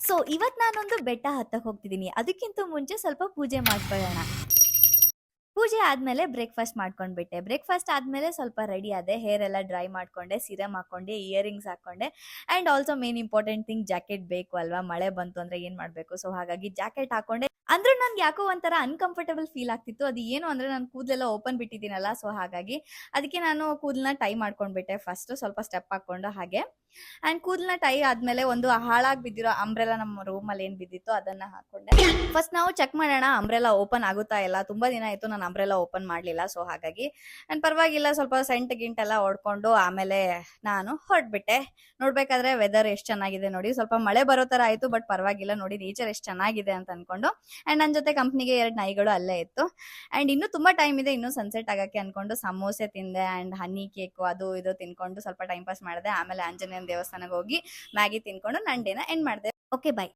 So ಇವತ್ ನಾನೊಂದು ಬೆಟ್ಟ ಹತ್ತಕ್ ಹೋಗ್ತಿದೀನಿ. ಅದಕ್ಕಿಂತ ಮುಂಚೆ ಸ್ವಲ್ಪ ಪೂಜೆ ಮಾಡ್ಕೊಳ್ಳೋಣ. ಪೂಜೆ ಆದ್ಮೇಲೆ ಬ್ರೇಕ್ಫಾಸ್ಟ್ ಮಾಡ್ಕೊಂಡ್ಬಿಟ್ಟೆ. ಬ್ರೇಕ್ಫಾಸ್ಟ್ ಆದ್ಮೇಲೆ ಸ್ವಲ್ಪ ರೆಡಿ ಆದೆ. ಹೇರ್ ಎಲ್ಲ ಡ್ರೈ ಮಾಡ್ಕೊಂಡೆ, ಸಿರಮ್ ಹಾಕೊಂಡೆ, ಇಯರಿಂಗ್ಸ್ ಹಾಕೊಂಡೆ and also main important thing jacket ಬೇಕು ಅಲ್ವಾ, ಮಳೆ ಬಂತು ಅಂದ್ರೆ ಏನ್ ಮಾಡ್ಬೇಕು. ಸೊ ಹಾಗಾಗಿ ಜಾಕೆಟ್ ಹಾಕೊಂಡೆ. ಅಂದ್ರೆ ನನ್ಗೆ ಯಾಕೋ ಒಂಥರ ಅನ್ಕಂಫರ್ಟಬಲ್ ಫೀಲ್ ಆಗ್ತಿತ್ತು. ಅದು ಏನು ಅಂದ್ರೆ ನಾನು ಕೂದಲೆಲ್ಲ ಓಪನ್ ಬಿಟ್ಟಿದ್ದೀನಲ್ಲ, ಸೊ ಹಾಗಾಗಿ ಅದಕ್ಕೆ ನಾನು ಕೂದಲನ್ನ ಟೈ ಮಾಡ್ಕೊಂಡ್ಬಿಟ್ಟೆ. ಫಸ್ಟ್ ಸ್ವಲ್ಪ ಸ್ಟೆಪ್ ಹಾಕೊಂಡು ಹಾಗೆ ಅಂಡ್ ಕೂದಲನ್ನ ಟೈ ಆದ್ಮೇಲೆ ಒಂದು ಹಾಳಾಗಿ ಬಿದ್ದಿರೋ ಅಂಬ್ರೆಲಾ ನಮ್ಮ ರೂಮ್ ಅಲ್ಲಿ ಏನ್ ಬಿದ್ದಿತ್ತು ಅದನ್ನ ಹಾಕೊಂಡೆ. ಫಸ್ಟ್ ನಾವು ಚೆಕ್ ಮಾಡೋಣ ಅಂಬ್ರೆಲಾ ಓಪನ್ ಆಗುತ್ತಾ ಇಲ್ಲ. ತುಂಬಾ ದಿನ ಆಯ್ತು ನಾನು ಅಂಬ್ರೆಲಾ ಓಪನ್ ಮಾಡ್ಲಿಲ್ಲ. ಸೊ ಹಾಗಾಗಿ ನಾನು ಪರವಾಗಿಲ್ಲ, ಸ್ವಲ್ಪ ಸೆಂಟ್ ಗಿಂಟ್ ಎಲ್ಲ ಹೊಡ್ಕೊಂಡು ಆಮೇಲೆ ನಾನು ಹೊರಟ್ಬಿಟ್ಟೆ. ನೋಡ್ಬೇಕಾದ್ರೆ ವೆದರ್ ಎಷ್ಟು ಚೆನ್ನಾಗಿದೆ ನೋಡಿ. ಸ್ವಲ್ಪ ಮಳೆ ಬರೋ ತರ ಆಯ್ತು, ಬಟ್ ಪರವಾಗಿಲ್ಲ ನೋಡಿ, ನೇಚರ್ ಎಷ್ಟು ಚೆನ್ನಾಗಿದೆ ಅಂತ ಅನ್ಕೊಂಡು. ಅಂಡ್ ನನ್ನ ಜೊತೆ ಕಂಪ್ನಿಗೆ 2 ನಾಯಿಗಳು ಅಲ್ಲೇ ಇತ್ತು. ಅಂಡ್ ಇನ್ನು ತುಂಬಾ ಟೈಮ್ ಇದೆ, ಇನ್ನು ಸನ್ಸೆಟ್ ಆಗಕ್ಕೆ ಅನ್ಕೊಂಡು ಸಮೋಸೆ ತಿಂದೆ ಅಂಡ್ ಹನಿ ಕೇಕು ಅದು ಇದು ತಿನ್ಕೊಂಡು ಸ್ವಲ್ಪ ಟೈಮ್ ಪಾಸ್ ಮಾಡಿದೆ. ಆಮೇಲೆ ಆಂಜನೇಯನ ದೇವಸ್ಥಾನಕ್ಕೆ ಹೋಗಿ ಮ್ಯಾಗಿ ತಿನ್ಕೊಂಡು ನನ್ನ ಡೇನ ಎಂಡ್ ಮಾಡಿದೆ. Okay, by.